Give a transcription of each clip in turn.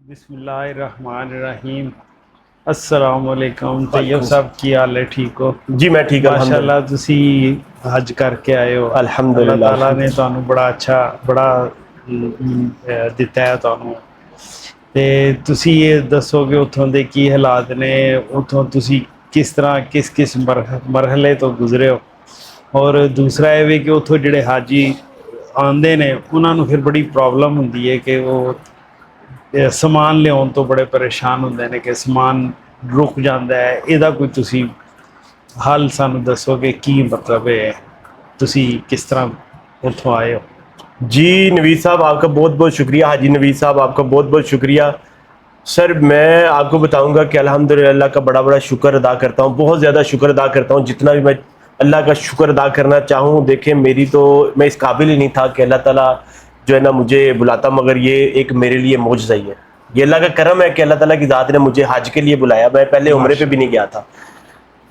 بسم اللہ الرحمن الرحیم۔ السلام علیکم طیب وعلیکم صاحب، کی حال ہے؟ ٹھیک ہو؟ جی میں ٹھیک ماشاء الحمدللہ اللہ تسی حج کر کے آئے ہو۔ اللہ الحمدللہ تعالیٰ نے الحمدللہ تانوں بڑا اچھا ਦਿੱਤਾ ہے تانوں، تے تسی یہ دسو کہ اتھوں دے کی حالات نے، اتھوں تسی کس طرح کس مرحلے تو گزرے ہو، اور دوسرا یہ بھی کہ اتھوں جڑے حاجی آندے نے انہاں نوں پھر بڑی پرابلم ہوندی ہے کہ وہ سامان لیاؤن تو بڑے پریشان ہوندے نے کہ سامان رک جاندہ ہے۔ ਇਹਦਾ ਕੋਈ ਤੁਸੀਂ حل ਸਾਨੂੰ ਦੱਸੋ کہ ਕੀ مطلب ہے، ਤੁਸੀਂ ਕਿਸ ਤਰ੍ਹਾਂ ਉੱਥੋਂ ਆਏ ਹੋ؟ جی نوید صاحب آپ کا بہت بہت شکریہ، حاجی نوید صاحب آپ کا بہت بہت شکریہ سر۔ میں آپ کو بتاؤں گا کہ الحمدللہ اللہ کا بڑا بڑا شکر ادا کرتا ہوں، بہت زیادہ شکر ادا کرتا ہوں، جتنا بھی میں اللہ کا شکر ادا کرنا چاہوں۔ دیکھیں میری تو میں اس قابل ہی نہیں تھا کہ اللہ تعالیٰ جو ہے نا مجھے بلاتا، مگر یہ ایک میرے لیے معجزہ ہی ہے، یہ اللہ کا کرم ہے کہ اللہ تعالیٰ کی ذات نے مجھے حج کے لیے بلایا۔ میں پہلے عمرے پہ بھی نہیں گیا تھا۔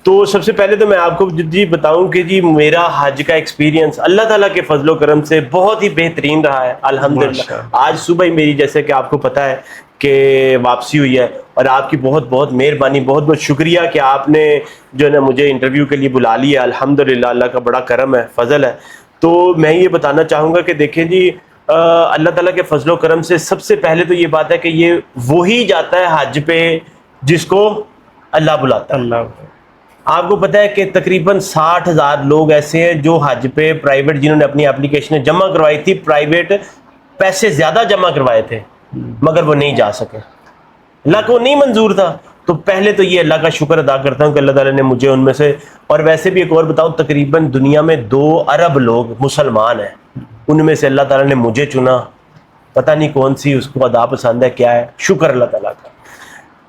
تو سب سے پہلے تو میں آپ کو جی بتاؤں کہ جی میرا حج کا ایکسپیرینس اللہ تعالیٰ کے فضل و کرم سے بہت ہی بہترین رہا ہے الحمدللہ۔ ماشاء آج صبح ہی میری جیسے کہ آپ کو پتہ ہے کہ واپسی ہوئی ہے، اور آپ کی بہت بہت مہربانی، بہت بہت شکریہ کہ آپ نے جو ہے نا مجھے انٹرویو کے لیے بلا لیا۔ الحمدللہ اللہ کا بڑا کرم ہے، فضل ہے۔ تو میں یہ بتانا چاہوں گا کہ دیکھیں جی اللہ تعالیٰ کے فضل و کرم سے سب سے پہلے تو یہ بات ہے کہ یہ وہی جاتا ہے حج پہ جس کو اللہ بلاتا ہے۔ اللہ آپ کو پتہ ہے کہ تقریباً 60,000 لوگ ایسے ہیں جو حج پہ پرائیویٹ، جنہوں نے اپنی اپلیکیشنیں جمع کروائی تھی، پرائیویٹ پیسے زیادہ جمع کروائے تھے مگر وہ نہیں جا سکے، اللہ کو نہیں منظور تھا۔ تو پہلے تو یہ اللہ کا شکر ادا کرتا ہوں کہ اللہ تعالیٰ نے مجھے ان میں سے، اور ویسے بھی ایک اور بتاؤں، تقریباً دنیا میں 2 ارب لوگ مسلمان ہیں، ان میں سے اللہ تعالیٰ نے مجھے چنا۔ پتہ نہیں کون سی اس کو ادا پسند ہے، کیا ہے، شکر اللہ تعالیٰ کا۔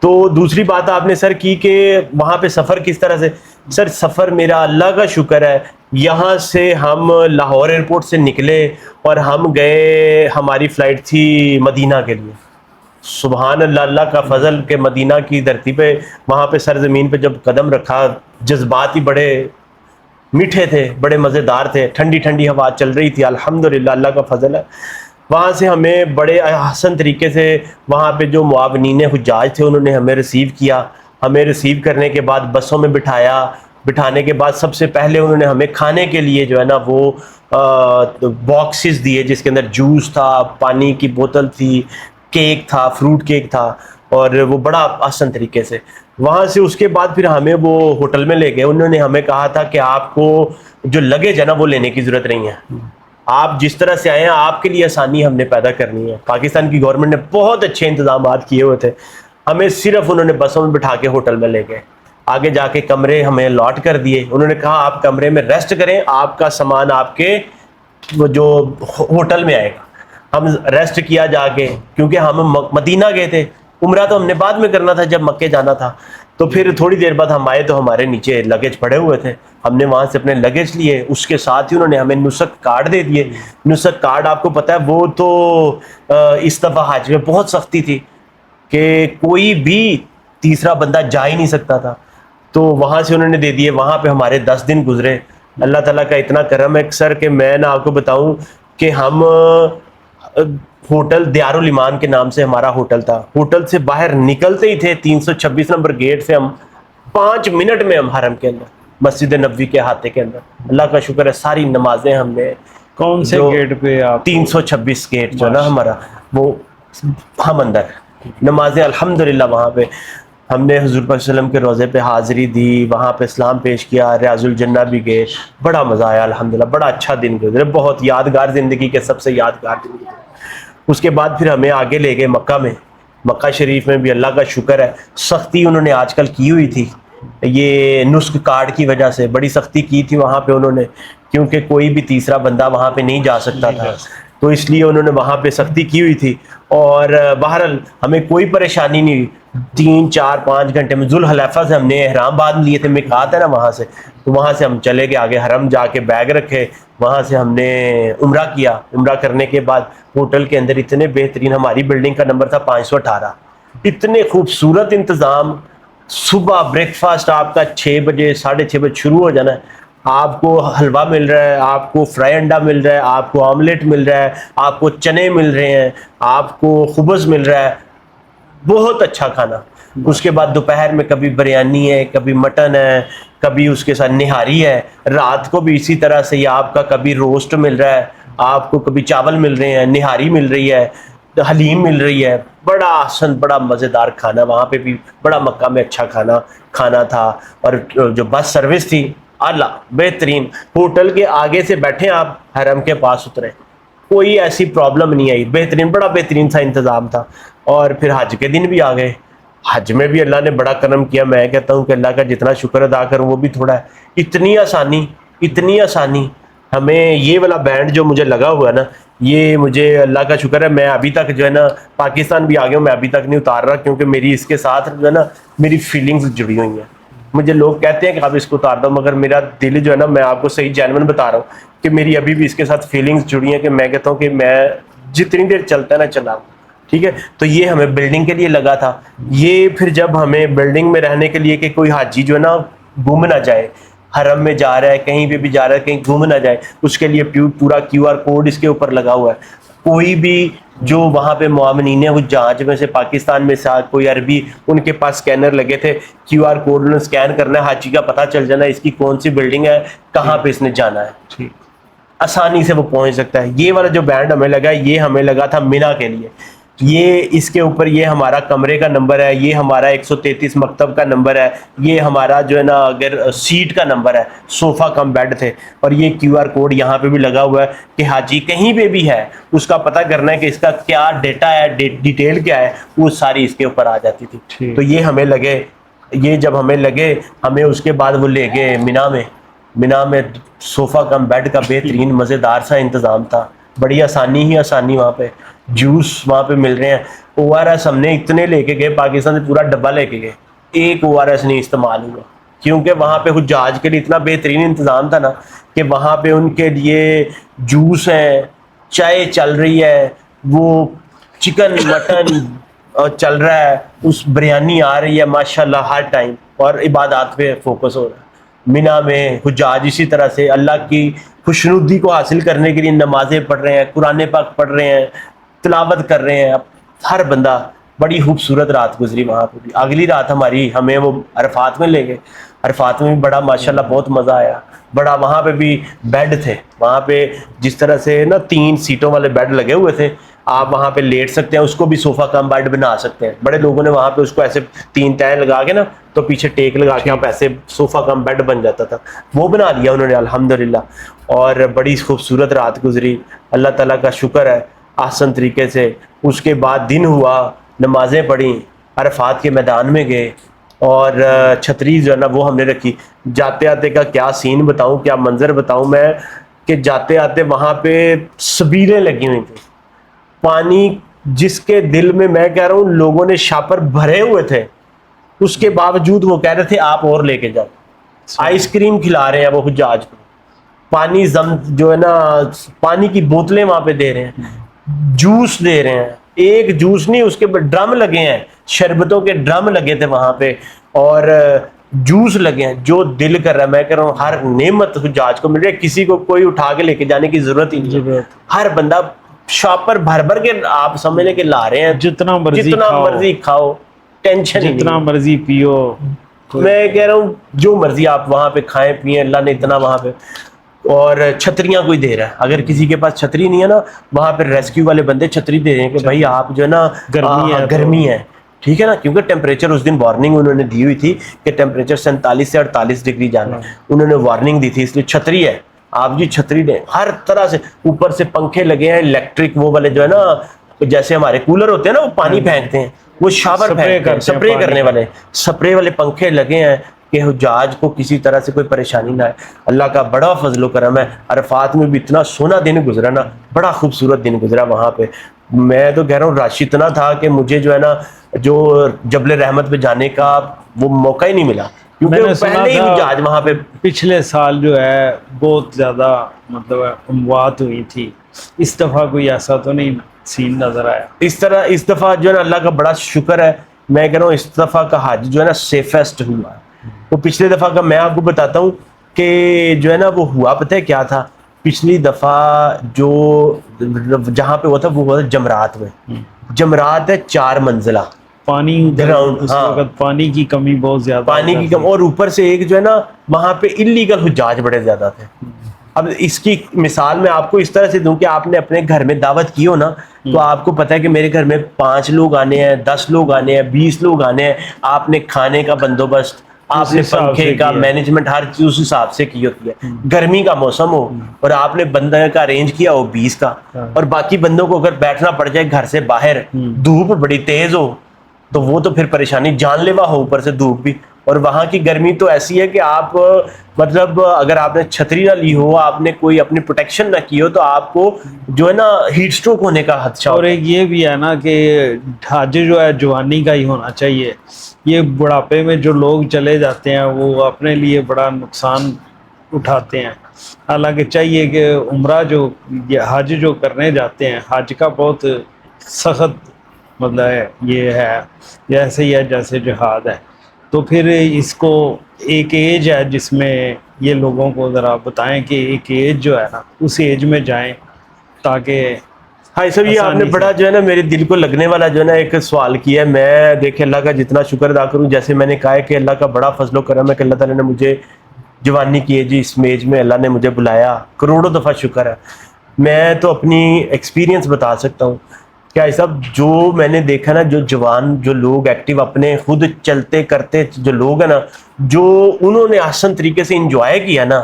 تو دوسری بات آپ نے سر کی کہ وہاں پہ سفر کس طرح سے، سر سفر میرا اللہ کا شکر ہے، یہاں سے ہم لاہور ایئرپورٹ سے نکلے اور ہم گئے، ہماری فلائٹ تھی مدینہ کے لیے۔ سبحان اللہ، اللہ کا فضل کہ مدینہ کی دھرتی پہ، وہاں پہ سرزمین پہ جب قدم رکھا، جذبات ہی بڑے میٹھے تھے، بڑے مزیدار تھے، ٹھنڈی ٹھنڈی ہوا چل رہی تھی، الحمدللہ اللہ کا فضل ہے۔ وہاں سے ہمیں بڑے احسن طریقے سے وہاں پہ جو معاونین حجاج تھے انہوں نے ہمیں ریسیو کیا۔ ہمیں ریسیو کرنے کے بعد بسوں میں بٹھایا، بٹھانے کے بعد سب سے پہلے انہوں نے ہمیں کھانے کے لیے جو ہے نا وہ باکسز دیے، جس کے اندر جوس تھا، پانی کی بوتل تھی، کیک تھا، فروٹ کیک تھا، اور وہ بڑا آسان طریقے سے۔ وہاں سے اس کے بعد پھر ہمیں وہ ہوٹل میں لے گئے۔ انہوں نے ہمیں کہا تھا کہ آپ کو جو لگیج ہے نا وہ لینے کی ضرورت نہیں ہے، آپ جس طرح سے آئے ہیں آپ کے لیے آسانی ہم نے پیدا کرنی ہے۔ پاکستان کی گورنمنٹ نے بہت اچھے انتظامات کیے ہوئے تھے، ہمیں صرف انہوں نے بسوں میں بٹھا کے ہوٹل میں لے گئے، آگے جا کے کمرے ہمیں الاٹ کر دیے۔ انہوں نے کہا آپ کمرے میں ریسٹ کریں، آپ کا سامان آپ کے جو ہوٹل میں آئے گا۔ ہم ریسٹ کیا جا کے، کیونکہ ہم مدینہ گئے تھے، عمرہ تو ہم نے بعد میں کرنا تھا جب مکے جانا تھا۔ تو پھر تھوڑی دیر بعد ہم آئے تو ہمارے نیچے لگیج پڑے ہوئے تھے، ہم نے وہاں سے اپنے لگیج لیے، اس کے ساتھ ہی انہوں نے ہمیں نسک کارڈ دے دیے۔ نسک کارڈ آپ کو پتہ ہے وہ تو اس دفعہ حج میں بہت سختی تھی کہ کوئی بھی تیسرا بندہ جا ہی نہیں سکتا تھا، تو وہاں سے انہوں نے دے دیے۔ وہاں پہ ہمارے 10 دن گزرے۔ اللہ تعالیٰ کا اتنا کرم ہے سر کہ میں آپ کو بتاؤں کہ ہم ہوٹل دیار الایمان کے نام سے ہمارا ہوٹل تھا، ہوٹل سے باہر نکلتے ہی تھے 326 نمبر گیٹ سے، ہم 5 منٹ میں ہم حرم کے اندر، مسجد نبوی کے احاطے کے اندر۔ اللہ کا شکر ہے ساری نمازیں ہم نے، کون سے گیٹ پہ آپ؟ 326 گیٹ جو نا ہمارا، وہ ہم اندر نمازیں الحمدللہ وہاں پہ ہم نے حضور پاک صلی اللہ علیہ وسلم کے روضے پہ حاضری دی، وہاں پہ اسلام پیش کیا، ریاض الجنہ بھی گئے، بڑا مزہ آیا الحمدللہ، بڑا اچھا دن گزرے، بہت یادگار، زندگی کے سب سے یادگار دن گزرے۔ اس کے بعد پھر ہمیں آگے لے گئے مکہ میں، مکہ شریف میں بھی اللہ کا شکر ہے سختی انہوں نے آج کل کی ہوئی تھی، یہ نسک کارڈ کی وجہ سے بڑی سختی کی تھی وہاں پہ انہوں نے، کیونکہ کوئی بھی تیسرا بندہ وہاں پہ نہیں جا سکتا تھا، تو اس لیے انہوں نے وہاں پہ سختی کی ہوئی تھی۔ اور بہرحال ہمیں کوئی پریشانی نہیں ہوئی، 3 4 5 گھنٹے میں ذوالحلیفہ سے ہم نے احرام باندھ لیے تھے، میقات ہے نا وہاں سے، تو وہاں سے ہم چلے گئے آگے حرم، جا کے بیگ رکھے، وہاں سے ہم نے عمرہ کیا۔ عمرہ کرنے کے بعد ہوٹل کے اندر اتنے بہترین، ہماری بلڈنگ کا نمبر تھا 518، اتنے خوبصورت انتظام، صبح بریک فاسٹ آپ کا 6 بجے 6:30 بجے شروع ہو جانا ہے، آپ کو حلوہ مل رہا ہے، آپ کو فرائی انڈا مل رہا ہے، آپ کو آملیٹ مل رہا ہے، آپ کو چنے مل رہے ہیں، آپ کو خبز مل رہا ہے، بہت اچھا کھانا. اس کے بعد دوپہر میں کبھی بریانی ہے, کبھی مٹن ہے, کبھی اس کے ساتھ نہاری ہے. رات کو بھی اسی طرح سے یہ آپ کا کبھی روسٹ مل رہا ہے, آپ کو کبھی چاول مل رہے ہیں, نہاری مل رہی ہے, حلیم مل رہی ہے. بڑا آسن, بڑا مزیدار کھانا. وہاں پہ بھی بڑا مکہ میں اچھا کھانا تھا. اور جو بس سروس تھی اعلیٰ بہترین. ہوٹل کے آگے سے بیٹھے آپ, حرم کے پاس اترے, کوئی ایسی پرابلم نہیں آئی. بہترین, بڑا بہترین سا انتظام تھا. اور پھر حج کے دن بھی آ گئے. حج میں بھی اللہ نے بڑا کرم کیا. میں کہتا ہوں کہ اللہ کا جتنا شکر ادا کروں وہ بھی تھوڑا ہے. اتنی آسانی, اتنی آسانی. ہمیں یہ والا بینڈ جو مجھے لگا ہوا ہے نا, یہ مجھے اللہ کا شکر ہے, میں ابھی تک جو ہے نا پاکستان بھی آ گیا ہوں, میں ابھی تک نہیں اتار رہا, کیونکہ میری اس کے ساتھ جو ہے نا میری فیلنگز جڑی ہوئی ہیں. مجھے لوگ کہتے ہیں کہ اب اس کو اتار دو, مگر میرا دل جو ہے نا, میں آپ کو صحیح جینون بتا رہا ہوں کہ میری ابھی بھی اس کے ساتھ فیلنگز جڑی ہیں, کہ میں کہتا ہوں کہ میں جتنی دیر چلتا ہے نا چلا. ٹھیک ہے, تو یہ ہمیں بلڈنگ کے لیے لگا تھا. یہ پھر جب ہمیں بلڈنگ میں رہنے کے لیے کہ کوئی حاجی جو ہے نا گم نہ جائے, حرم میں جا رہا ہے, کہیں پہ بھی جا رہا ہے, کہیں گم نہ جائے, اس کے لیے پورا QR کوڈ اس کے اوپر لگا ہوا ہے. کوئی بھی جو وہاں پہ معاملین ہیں, وہ جہاز میں سے پاکستان میں سے کوئی عربی, ان کے پاس اسکینر لگے تھے, QR کوڈ انہوں نے اسکین کرنا ہے, حاجی کا پتہ چل جانا ہے اس کی کون سی بلڈنگ ہے, کہاں پہ اس نے جانا ہے, آسانی سے وہ پہنچ سکتا ہے. یہ والا جو بینڈ ہمیں لگا, یہ ہمیں لگا تھا مینا کے لیے. یہ اس کے اوپر یہ ہمارا کمرے کا نمبر ہے, یہ ہمارا 133 مکتب کا نمبر ہے, یہ ہمارا جو ہے نا اگر سیٹ کا نمبر ہے, صوفہ کم بیڈ تھے. اور یہ QR کوڈ یہاں پہ بھی لگا ہوا ہے کہ حاجی کہیں پہ بھی ہے, اس کا پتہ کرنا ہے کہ اس کا کیا ڈیٹا ہے, ڈیٹیل کیا ہے, وہ ساری اس کے اوپر آ جاتی تھی. تو یہ ہمیں لگے, یہ جب ہمیں لگے, ہمیں اس کے بعد وہ لے گئے مینا میں صوفہ کم بیڈ کا بہترین مزیدار سا انتظام تھا. بڑی آسانی ہی آسانی. وہاں پہ جوس وہاں پہ مل رہے ہیں. ORS ہم نے اتنے لے کے گئے, پاکستان سے پورا ڈبہ لے کے گئے, ایک ORS نہیں استعمال ہوا, کیونکہ وہاں پہ حجاج کے لیے اتنا بہترین انتظام تھا نا, کہ وہاں پہ ان کے لیے جوس ہیں, چائے چل رہی ہے, وہ چکن مٹن چل رہا ہے, اس بریانی آ رہی ہے ماشاءاللہ ہر ٹائم, اور عبادات پہ فوکس ہو رہا ہے. مینا میں حجاج اسی طرح سے اللہ کی خوشنودی کو حاصل کرنے کے لیے نمازیں پڑھ رہے ہیں, قرآن پاک پڑھ رہے ہیں, تلاوت کر رہے ہیں. ہر بندہ, بڑی خوبصورت رات گزری وہاں پہ بھی. اگلی رات ہمیں وہ عرفات میں لے گئے. عرفات میں بھی بڑا ماشاءاللہ بہت مزہ آیا. بڑا وہاں پہ بھی بیڈ تھے, وہاں پہ جس طرح سے نا 3 سیٹوں والے بیڈ لگے ہوئے تھے, آپ وہاں پہ لیٹ سکتے ہیں, اس کو بھی صوفہ کم بیڈ بنا سکتے ہیں. بڑے لوگوں نے وہاں پہ اس کو ایسے 3 تہیں لگا کے نا, تو پیچھے ٹیک لگا کے آپ ایسے صوفہ کم بیڈ بن جاتا تھا, وہ بنا لیا انہوں نے الحمدللہ. اور بڑی خوبصورت رات گزری, اللہ تعالیٰ کا شکر ہے, آسن طریقے سے. اس کے بعد دن ہوا, نمازیں پڑھیں, عرفات کے میدان میں گئے, اور چھتری جو ہے نا وہ ہم نے رکھی. جاتے آتے کا کیا سین بتاؤں, کیا منظر بتاؤں میں, کہ جاتے آتے وہاں پہ سبیلیں لگی ہوئی تھیں, پانی جس کے دل میں کہہ رہا ہوں لوگوں نے شاپر بھرے ہوئے تھے, اس کے باوجود وہ کہہ رہے تھے آپ اور لے کے جاؤ. آئس کریم کھلا رہے ہیں وہ حجاج کو, پانی جو ہے نا پانی کی بوتلیں وہاں پہ دے رہے ہیں, جوس دے رہے ہیں. ایک جوس نہیں, اس کے ڈرم لگے ہیں, شربتوں کے ڈرم لگے تھے وہاں پہ, اور جوس لگے ہیں. جو دل کر رہا ہے, میں کہہ رہا ہوں ہر نعمت حجاج کو مل رہی ہے, کسی کو کوئی اٹھا کے لے کے جانے کی ضرورت ہی نہیں. ہر بندہ شاپر بھر کے آپ سمجھ لیں کہ لا رہے ہیں, جتنا مرضی کھاؤ, ٹینشن, جتنا مرضی پیو. میں کہہ رہا ہوں جو مرضی آپ وہاں پہ کھائیں پیئیں, اللہ نے اتنا وہاں پہ. اور چھتریاں کوئی دے رہا ہے, اگر کسی کے پاس چھتری نہیں ہے نا, وہاں پہ ریسکیو والے بندے چھتری دے رہے ہیں کہ بھائی آپ جو ہے نا گرمی ہے, ٹھیک ہے نا, کیونکہ ٹیمپریچر اس دن وارننگ انہوں نے دی ہوئی تھی کہ ٹیمپریچر 47 سے 48 ڈگری جانا ہے, انہوں نے وارننگ دی تھی, اس لیے چھتری ہے, آپ جی چھتری دیں. ہر طرح سے اوپر سے پنکھے لگے ہیں الیکٹرک, وہ والے جو ہے نا جیسے ہمارے کولر ہوتے ہیں نا, وہ پانی پھینکتے ہیں, وہ شاور سپرے کرنے والے, سپرے والے پنکھے لگے ہیں کہ حجاج کو کسی طرح سے کوئی پریشانی نہ ہے. اللہ کا بڑا فضل و کرم ہے. عرفات میں بھی اتنا سونا دن گزرا نا, بڑا خوبصورت دن گزرا وہاں پہ. میں تو کہہ رہا ہوں رش اتنا تھا کہ مجھے جو ہے نا جو جبل رحمت پہ جانے کا وہ موقع ہی نہیں ملا, کیونکہ پہلے ہی حجاج وہاں پہ پچھلے سال جو ہے بہت زیادہ مطلب اموات ہوئی تھی. اس دفعہ کوئی ایسا تو نہیں سین نظر آیا. اس دفعہ جو ہے نا اللہ کا بڑا شکر ہے. میں کہہ رہا ہوں اس دفعہ کا حج جو ہے نا سیفسٹ ہوا ہے. وہ پچھلے دفعہ کا میں آپ کو بتاتا ہوں کہ جو ہے نا وہ ہوا پتہ ہے کیا تھا. پچھلی دفعہ جو جہاں پہ ہوا تھا وہ ہوا تھا جمرات میں. جمرات ہے 4 منزلہ, پانی ادھر Ground، اس ہاں۔ وقت پانی کی کمی بہت زیادہ پانی کی کم، اور اوپر سے ایک جو ہے نا وہاں پہ انلیگل حجاج بڑے زیادہ تھے۔ اب اس کی مثال میں آپ کو اس طرح سے دوں کہ آپ نے اپنے گھر میں دعوت کی ہو نا، تو آپ کو پتا ہے کہ میرے گھر میں 5 لوگ آنے ہیں، 10 لوگ آنے ہیں، 20 لوگ آنے ہیں، آپ نے کھانے کا بندوبست، آپ نے حساب پنکھے سے کا کیا۔ مینجمنٹ ہر چیز اس حساب سے کی ہوتی ہے۔ گرمی کا موسم ہو اور آپ نے بندے کا ارینج کیا ہو 20 کا، اور باقی بندوں کو اگر بیٹھنا پڑ جائے گھر سے باہر، دھوپ بڑی تیز ہو، تو وہ تو پھر پریشانی، جان لیوا ہو اوپر سے دھوپ بھی، اور وہاں کی گرمی تو ایسی ہے کہ آپ مطلب اگر آپ نے چھتری نہ لی ہو، آپ نے کوئی اپنی پروٹیکشن نہ کی ہو، تو آپ کو جو ہے نا ہیٹ سٹروک ہونے کا خدشہ اور ہوتا ہے۔ ایک یہ بھی ہے نا کہ حج جو ہے جوانی کا ہی ہونا چاہیے، یہ بڑھاپے میں جو لوگ چلے جاتے ہیں وہ اپنے لیے بڑا نقصان اٹھاتے ہیں۔ حالانکہ چاہیے کہ عمرہ جو یہ حج جو کرنے جاتے ہیں، حج کا بہت سخت مطلب ہے، یہ ہے جیسے ہی ہے جیسے جہاد ہے، تو پھر اس کو ایک ایج ہے جس میں یہ لوگوں کو ذرا بتائیں کہ ایک ایج جو ہے نا اس ایج میں جائیں تاکہ ہاں سب، یہ آپ نے آسانی سے۔ بڑا جو ہے نا میرے دل کو لگنے والا جو ہے نا ایک سوال کیا ہے۔ میں دیکھیں اللہ کا جتنا شکر ادا کروں، جیسے میں نے کہا ہے کہ اللہ کا بڑا فضل و کرم ہے کہ اللہ تعالیٰ نے مجھے جوانی کی ایج، اس ایج میں اللہ نے مجھے بلایا، کروڑوں دفعہ شکر ہے۔ میں تو اپنی ایکسپیرینس بتا سکتا ہوں کہ ایسا جو میں نے دیکھا نا، جو جوان جو لوگ ایکٹیو اپنے خود چلتے کرتے جو لوگ ہیں نا، جو انہوں نے آسان طریقے سے انجوائے کیا نا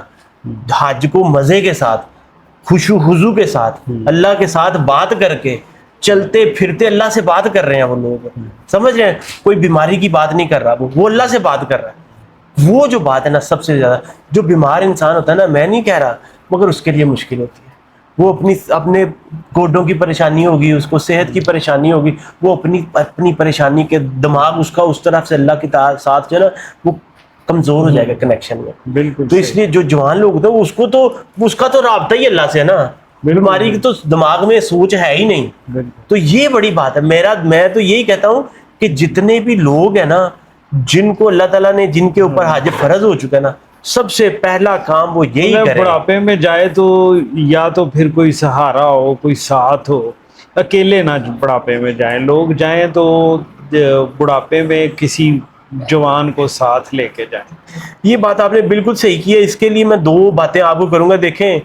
حج کو، مزے کے ساتھ، خوشو خضو کے ساتھ، اللہ کے ساتھ بات کر کے، چلتے پھرتے اللہ سے بات کر رہے ہیں وہ لوگ، سمجھ رہے ہیں؟ کوئی بیماری کی بات نہیں کر رہا، وہ اللہ سے بات کر رہا ہے۔ وہ جو بات ہے نا سب سے زیادہ، جو بیمار انسان ہوتا ہے نا، میں نہیں کہہ رہا، مگر اس کے لیے مشکل ہوتی ہے۔ وہ اپنے گوڈوں کی پریشانی ہوگی، اس کو صحت کی پریشانی ہوگی، وہ اپنی پریشانی کے دماغ اس کا اس طرف سے اللہ کے ساتھ جو ہے نا وہ کمزور ہو جائے گا کنیکشن میں۔ بالکل تو اس لیے جو جوان لوگ ہوتے ہیں اس کا تو رابطہ ہی اللہ سے ہے نا، بیماری کی تو دماغ میں سوچ ہے ہی نہیں۔ تو یہ بڑی بات ہے۔ میں تو یہی کہتا ہوں کہ جتنے بھی لوگ ہیں نا، جن کو اللہ تعالیٰ نے، جن کے اوپر حج فرض ہو چکا ہے نا، سب سے پہلا کام وہ یہی کرے۔ بڑھاپے میں جائے تو یا تو پھر کوئی سہارا ہو، کوئی ساتھ ہو، اکیلے نہ بڑھاپے میں جائیں، لوگ جائیں تو بڑھاپے میں کسی جوان کو ساتھ لے کے جائیں۔ یہ بات آپ نے بالکل صحیح کی ہے۔ اس کے لیے میں 2 باتیں آپ کو کروں گا۔ دیکھیں،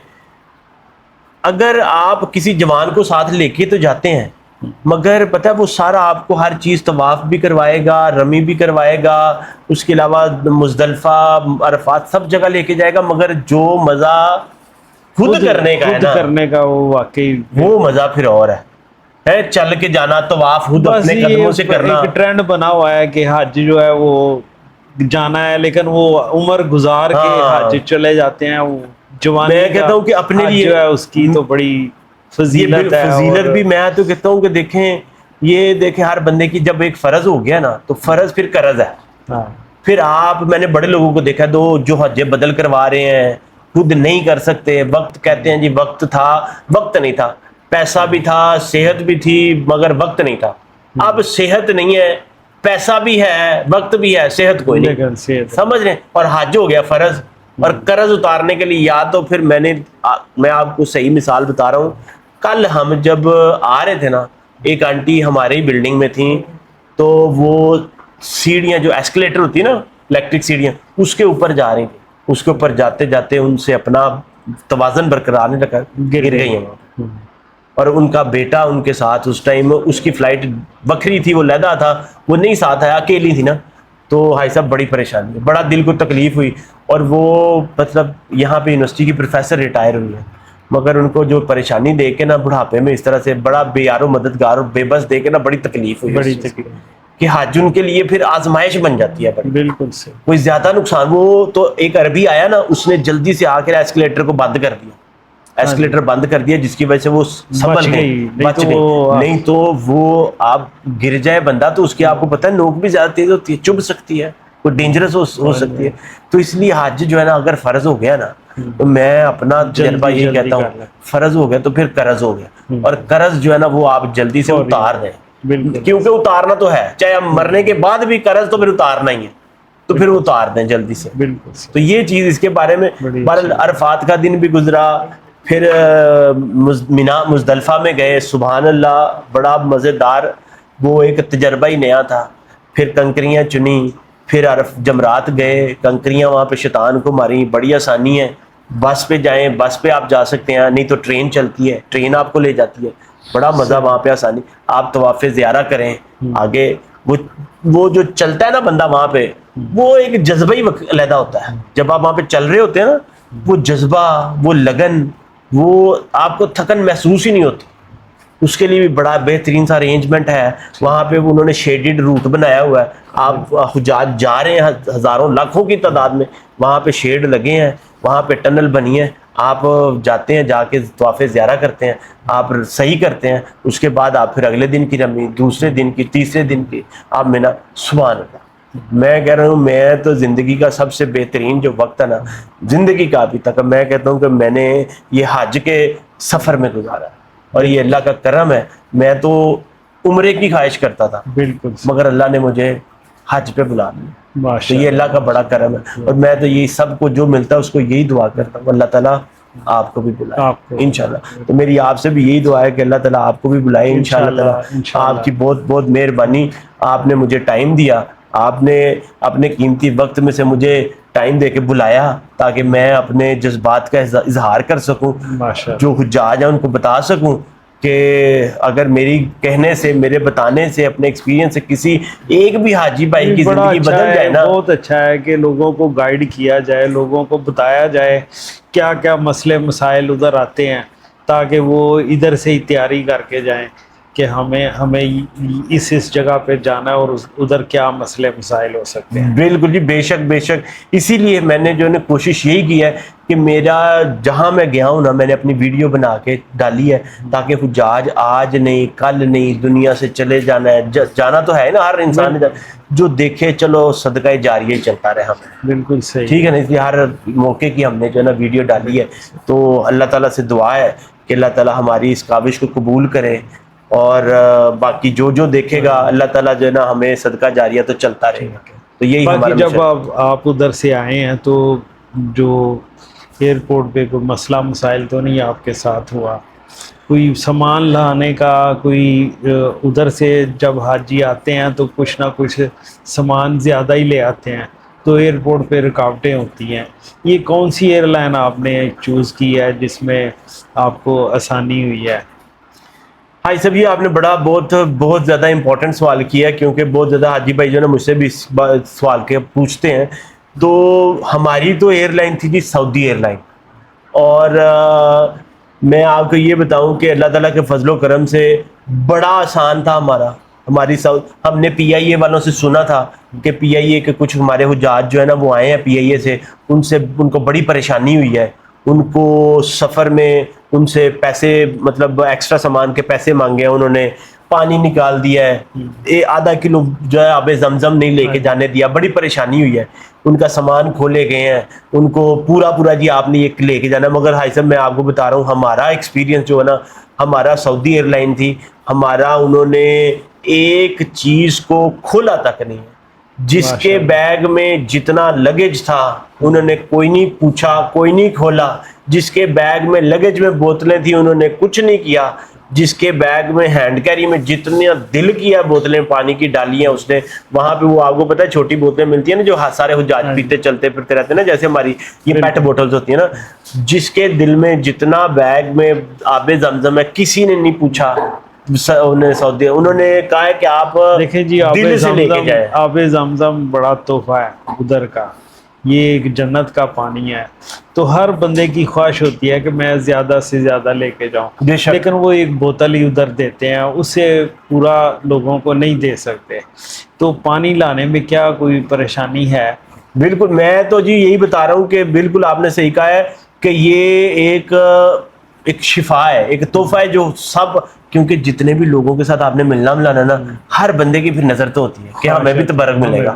اگر آپ کسی جوان کو ساتھ لے کے تو جاتے ہیں، مگر پتہ ہے وہ سارا آپ کو ہر چیز طواف بھی کروائے گا، رمی بھی کروائے گا، اس کے علاوہ مزدلفہ، عرفات سب جگہ لے کے جائے گا، مگر جو مزہ خود کرنے کا ہے خود نا، کرنے کا وہ واقعی وہ مزہ پھر اور ہے۔ چل کے جانا، طواف خود بس اپنے قدموں سے کرنا۔ ایک ٹرینڈ بنا ہوا ہے کہ حج جو ہے وہ جانا ہے، لیکن وہ عمر گزار کے حج چلے جاتے ہیں۔ وہ جوانی میں کہتا ہوں کہ اپنے حج لیے جو ہے اس کی تو بڑی فضیلت ہے، فضیلت اور بھی میں تو کہتا ہوں کہ دیکھیں ہر بندے کی جب ایک فرض ہو گیا نا، تو فرض پھر قرض ہے۔ ہاں، پھر میں نے بڑے لوگوں کو دیکھا جو حج بدل کروا رہے ہیں، خود نہیں کر سکتے، وقت کہتے ہیں جی وقت تھا، وقت نہیں تھا، پیسہ بھی تھا، صحت بھی تھی، مگر وقت نہیں تھا۔ اب صحت نہیں ہے، پیسہ بھی ہے، وقت بھی ہے، صحت کوئی نہیں، لیکن صحت سمجھ رہے ہیں؟ اور حج ہو گیا فرض، اور قرض اتارنے کے لیے یا تو پھر میں آپ کو صحیح مثال بتا رہا ہوں۔ کل ہم جب آ رہے تھے نا، ایک آنٹی ہماری بلڈنگ میں تھیں، تو وہ سیڑھیاں جو ایسکلیٹر ہوتی ہے نا، الیکٹرک سیڑھیاں، اس کے اوپر جا رہی تھی۔ اس کے اوپر جاتے جاتے ان سے اپنا توازن برقرار نہیں رکھا، گر گئی ہیں۔ اور ان کا بیٹا ان کے ساتھ، اس ٹائم اس کی فلائٹ بکھری تھی، وہ لیدا تھا، وہ نہیں ساتھ آیا، اکیلی تھی نا۔ تو بھائی صاحب بڑی پریشانی، بڑا دل کو تکلیف ہوئی۔ اور وہ مطلب یہاں پہ یونیورسٹی کی پروفیسر ریٹائر ہوئی ہے، مگر ان کو جو پریشانی دے کے نا بڑھاپے میں اس طرح سے بڑا بے یار و مددگار اور بے بس دے کے نا بڑی تکلیف ہوئی، بڑی تکلیف کہ حج ان کے لیے پھر آزمائش بن جاتی ہے بڑی۔ بالکل سے کوئی زیادہ نقصان، وہ تو ایک عربی آیا نا، اس نے جلدی سے آ کر ایسکلیٹر کو بند کر دیا، ایسکلیٹر بند کر دیا، جس کی وجہ سے وہ سنبھل گئی، بچ گئی۔ نہیں تو وہ آپ گر جائے بندہ تو اس کی آپ کو پتہ ہے نوک بھی زیادہ تیز ہوتی ہے، چبھ سکتی ہے، کوئی ڈینجرس ہو سکتی ہے۔ تو اس لیے حج جو ہے نا اگر فرض ہو گیا نا، تو میں اپنا تجربہ یہ کہتا ہوں، فرض ہو گیا تو پھر قرض ہو گیا، اور قرض جو ہے نا وہ آپ جلدی سے اتار دیں، کیونکہ اتارنا تو ہے، چاہے ہم مرنے کے بعد بھی قرض تو پھر اتارنا ہی ہے، تو پھر اتار دیں جلدی سے۔ تو یہ چیز اس کے بارے میں، عرفات کا دن بھی گزرا، پھر مزدلفہ میں گئے، سبحان اللہ، بڑا مزیدار وہ ایک تجربہ ہی نیا تھا. پھر کنکریاں چنی, پھر عرف جمرات گئے, کنکریاں وہاں پہ شیطان کو ماری. بڑی آسانی ہے, بس پہ جائیں, بس پہ آپ جا سکتے ہیں, نہیں تو ٹرین چلتی ہے, ٹرین آپ کو لے جاتی ہے. بڑا مزہ وہاں پہ, آسانی. آپ طواف زیارہ کریں آگے. وہ جو چلتا ہے نا بندہ وہاں پہ, وہ ایک جذبہ ہی علیحدہ ہوتا ہے. جب آپ وہاں پہ چل رہے ہوتے ہیں نا, وہ جذبہ, وہ لگن, وہ آپ کو تھکن محسوس ہی نہیں ہوتی. اس کے لیے بھی بڑا بہترین سا ارینجمنٹ ہے وہاں پہ. انہوں نے شیڈڈ روٹ بنایا ہوا ہے. آپ حجاج جا رہے ہیں ہزاروں لاکھوں کی تعداد میں, وہاں پہ شیڈ لگے ہیں, وہاں پہ ٹنل بنی ہے. آپ جاتے ہیں, جا کے طواف زیارہ کرتے ہیں, آپ صحیح کرتے ہیں. اس کے بعد آپ پھر اگلے دن کی رمی, دوسرے دن کی, تیسرے دن کی, آپ مینا. سبحان اللہ. میں کہہ رہا ہوں, میں تو زندگی کا سب سے بہترین جو وقت ہے نا زندگی کا ابھی تک, میں کہتا ہوں کہ میں نے یہ حج کے سفر میں گزارا ہے. اور یہ اللہ کا کرم ہے. میں تو عمرے کی خواہش کرتا تھا, بالکل مگر اللہ نے مجھے حج پہ بلا لیا. تو ماشاء یہ اللہ کا بڑا کرم ہے. اور میں تو یہی سب کو جو ملتا ہے اس کو یہی دعا کرتا ہوں, اللہ تعالیٰ آپ کو بھی بلائے آپ کو انشاءاللہ. تو میری آپ سے بھی یہی دعا ہے کہ اللہ تعالیٰ آپ کو بھی بلائے انشاءاللہ تعالیٰ. آپ کی بہت بہت مہربانی. آپ نے مجھے ٹائم دیا, آپ نے اپنے قیمتی وقت میں سے مجھے ٹائم دے کے بلایا تاکہ میں اپنے جذبات کا اظہار کر سکوں, جو حجاج ہیں ان کو بتا سکوں کہ اگر میری کہنے سے, میرے بتانے سے, اپنے ایکسپیرینس سے کسی ایک بھی حاجی بھائی کی زندگی بدل جائے نا. بہت اچھا ہے کہ لوگوں کو گائیڈ کیا جائے, لوگوں کو بتایا جائے کیا کیا مسئلے مسائل ادھر آتے ہیں, تاکہ وہ ادھر سے ہی تیاری کر کے جائیں کہ ہمیں اس جگہ پہ جانا ہے اور ادھر کیا مسئلے مسائل ہو سکتے ہیں. بالکل جی, بے شک بے شک. اسی لیے میں نے جو ہے کوشش یہی کی ہے کہ میرا جہاں میں گیا ہوں نا, میں نے اپنی ویڈیو بنا کے ڈالی ہے تاکہ حجاج آج نہیں, کل نہیں, دنیا سے چلے جانا ہے, جانا تو ہے نا ہر انسان نے, جو دیکھے چلو صدقہ جاریہ ہی چلتا رہے ہمیں. بالکل صحیح, ٹھیک ہے نا. اس لیے ہر موقع کی ہم نے جو ہے نا ویڈیو ڈالی ہے. تو اللہ تعالیٰ سے دعا ہے کہ اللہ تعالیٰ ہماری اس کاوش کو قبول کرے, اور باقی جو دیکھے گا اللہ تعالیٰ جو ہے نا ہمیں صدقہ جاریہ تو چلتا رہے گا. تو یہی باقی ہمارا جب آپ ادھر سے آئے ہیں تو جو ایئرپورٹ پہ کوئی مسئلہ مسائل تو نہیں آپ کے ساتھ ہوا؟ کوئی سامان لانے کا, کوئی ادھر سے جب حاجی آتے ہیں تو کچھ نہ کچھ سامان زیادہ ہی لے آتے ہیں تو ایئرپورٹ پہ رکاوٹیں ہوتی ہیں. یہ کون سی ایئر لائن آپ نے چوز کی ہے جس میں آپ کو آسانی ہوئی ہے؟ بھائی صاحب, یہ آپ نے بہت زیادہ امپورٹنٹ سوال کیا ہے, کیونکہ بہت زیادہ حاجی بھائی جو ہے نا مجھ سے بھی اس سوال کے پوچھتے ہیں. تو ہماری تو ایئر لائن تھی جی سعودی ایئر لائن. اور میں آپ کو یہ بتاؤں کہ اللہ تعالیٰ کے فضل و کرم سے بڑا آسان تھا ہماری ہم نے پی آئی اے والوں سے سنا تھا کہ پی آئی اے کے کچھ ہمارے حجاج جو ہے نا وہ آئے ہیں پی آئی اے سے, ان کو بڑی پریشانی ہوئی ہے. ان کو سفر میں ان سے پیسے, مطلب ایکسٹرا سامان کے پیسے مانگے ہیں انہوں نے, پانی نکال دیا ہے, آدھا کلو جو ہے آب زمزم نہیں لے کے جانے دیا. بڑی پریشانی ہوئی ہے. ان کا سامان کھولے گئے ہیں, ان کو پورا جی آپ نے یہ لے کے جانا. مگر بھائی صاحب میں آپ کو بتا رہا ہوں, ہمارا ایکسپیرینس جو ہے نا, ہمارا سعودی ایئر لائن تھی, ہمارا انہوں نے ایک چیز کو کھولا تک نہیں ہے. جس کے بیگ میں جتنا لگیج تھا انہوں نے کوئی نہیں پوچھا, کوئی نہیں کھولا. جس کے بیگ میں لگیج میں بوتلیں تھیں انہوں نے کچھ نہیں کیا. جس کے بیگ میں ہینڈ کیری میں جتنا دل کیا بوتلیں پانی کی ڈالی ہیں اس نے. وہاں پہ وہ آپ کو پتہ ہے چھوٹی بوتلیں ملتی ہیں نا جو سارے حجاج پیتے چلتے پھرتے رہتے ہیں نا, جیسے ہماری یہ پیٹ بوٹلز ہوتی ہیں نا. جس کے دل میں جتنا بیگ میں آب زمزم ہے کسی نے نہیں پوچھا. انہوں نے کہا ہے کہ آپ دیکھیں جی, دل سے لے کے جائیں. آب زمزم بڑا تحفہ ہے ادھر کا, یہ ایک جنت کا پانی ہے. تو ہر بندے کی خواہش ہوتی ہے کہ میں زیادہ سے زیادہ لے کے جاؤں, لیکن وہ ایک بوتل ہی ادھر دیتے ہیں, اس سے پورا لوگوں کو نہیں دے سکتے. تو پانی لانے میں کیا کوئی پریشانی ہے؟ بالکل, میں تو جی یہی بتا رہا ہوں کہ بالکل آپ نے صحیح کہا ہے کہ یہ ایک شفا ہے, ایک تحفہ ہے جو سب, کیونکہ جتنے بھی لوگوں کے ساتھ آپ نے ملنا ملانا نا, ہر بندے کی پھر نظر تو ہوتی ہے کہ ہمیں بھی تبرک ملے گا.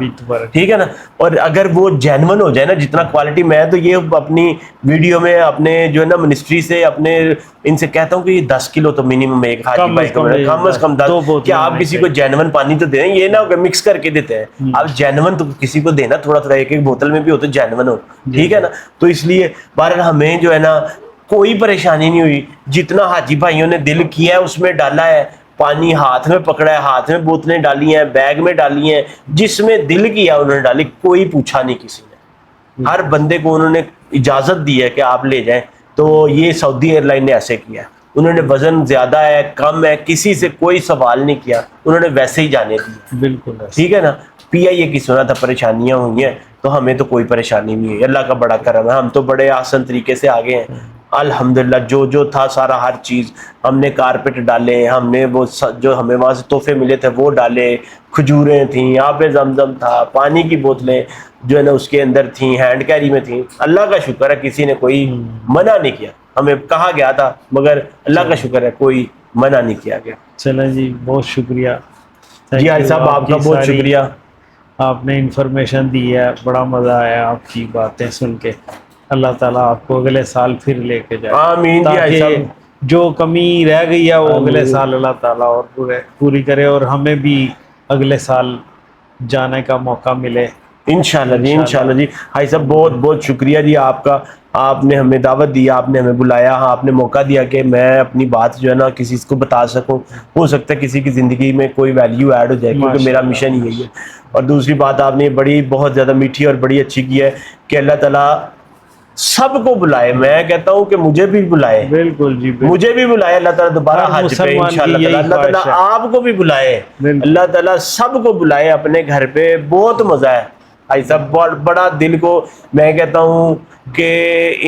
ٹھیک ہے نا. اور اگر وہ جینون ہو جائے نا, جتنا کوالٹی, میں تو یہ اپنی ویڈیو میں اپنے جو ہے نا منسٹری سے اپنے ان سے کہتا ہوں کہ یہ 10 کلو تو منیمم ایک حاجی بھائی کو کم از کم 10, کہ آپ کسی کو جینون پانی تو دیں, یہ نہ مکس کر کے دیتے ہیں. آپ جینون تو کسی کو دینا, تھوڑا ایک بوتل میں بھی ہو تو جینون ہو. ٹھیک ہے نا. تو اس لیے بہرحال ہمیں جو ہے نا کوئی پریشانی نہیں ہوئی. جتنا حاجی بھائیوں نے دل کیا ہے اس میں ڈالا ہے, پانی ہاتھ میں پکڑا ہے, ہاتھ میں بوتلیں ڈالی ہیں, بیگ میں ڈالی ہیں, جس میں دل کیا انہوں نے ڈالی, کوئی پوچھا نہیں کسی نے, ہر بندے کو انہوں نے اجازت دی ہے کہ آپ لے جائیں. تو یہ سعودی ایئر لائن نے ایسے کیا, انہوں نے وزن زیادہ ہے کم ہے کسی سے کوئی سوال نہیں کیا, انہوں نے ویسے ہی جانے دی. بالکل ٹھیک ہے نا. پی آئی اے کی سنا تھا پریشانیاں ہوئی ہیں, تو ہمیں تو کوئی پریشانی نہیں ہوئی, اللہ کا بڑا کرم ہے, ہم تو بڑے آسان طریقے سے آگے ہیں الحمدللہ. جو تھا سارا ہر چیز ہم نے, کارپیٹ ڈالے, ہم نے وہ جو ہمیں وہاں سے تحفے ملے تھے وہ ڈالے, کھجوریں تھیں, آب زمزم تھا, پانی کی بوتلیں جو ہے نا اس کے اندر تھیں, ہینڈ کیری میں تھیں. اللہ کا شکر ہے کسی نے کوئی منع نہیں کیا, ہمیں کہا گیا تھا مگر اللہ کا شکر ہے کوئی منع نہیں کیا گیا. چلیں جی, بہت شکریہ. جی حاج صاحب آپ کا بہت شکریہ, آپ نے انفارمیشن دی ہے, بڑا مزہ آیا آپ کی باتیں سن کے. اللہ تعالیٰ آپ کو اگلے سال پھر لے کے جائے, آمین. جی حاج تاکہ صاحب جو کمی رہ گئی ہے وہ اگلے سال اللہ تعالیٰ اور پوری کرے, اور ہمیں بھی اگلے سال جانے کا موقع ملے انشاءاللہ جی. انشاءاللہ جی. بھائی صاحب بہت بہت شکریہ جی آپ کا, آپ نے ہمیں دعوت دی, آپ نے ہمیں بلایا, آپ نے موقع دیا کہ میں اپنی بات جو ہے نا کسی کو بتا سکوں. ہو سکتا ہے کسی کی زندگی میں کوئی ویلیو ایڈ ہو جائے, کیونکہ میرا مشن ہی یہی ہے. اور دوسری بات آپ نے بڑی بہت زیادہ میٹھی اور بڑی اچھی کی ہے کہ اللہ تعالیٰ سب کو بلائے. میں کہتا ہوں کہ مجھے بھی بلائے, بالکل جی, مجھے بھی بلائے اللہ تعالیٰ دوبارہ حج پہ انشاءاللہ تعالیٰ. اللہ تعالیٰ آپ کو بھی بلائے, اللہ تعالیٰ سب کو بلائے اپنے گھر پہ. بہت مزہ ہے بھائی صاحب, بڑا دل کو, میں کہتا ہوں کہ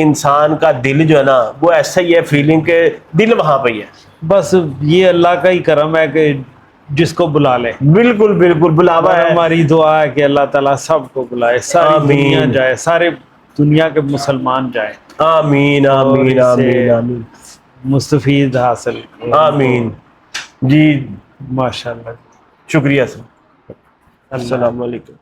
انسان کا دل جو ہے نا وہ ایسا ہی ہے, فیلنگ کے دل وہاں پہ ہی ہے. بس یہ اللہ کا ہی کرم ہے کہ جس کو بلا لے. بالکل بالکل بلاوا ہے. ہماری دعا ہے کہ اللہ تعالیٰ سب کو بلائے, ساری دنیا جائے, سارے دنیا کے مسلمان جائے. آمین آمین آمین آمین. مستفید حاصل. آمین جی. ماشاء اللہ. شکریہ سر. السلام علیکم.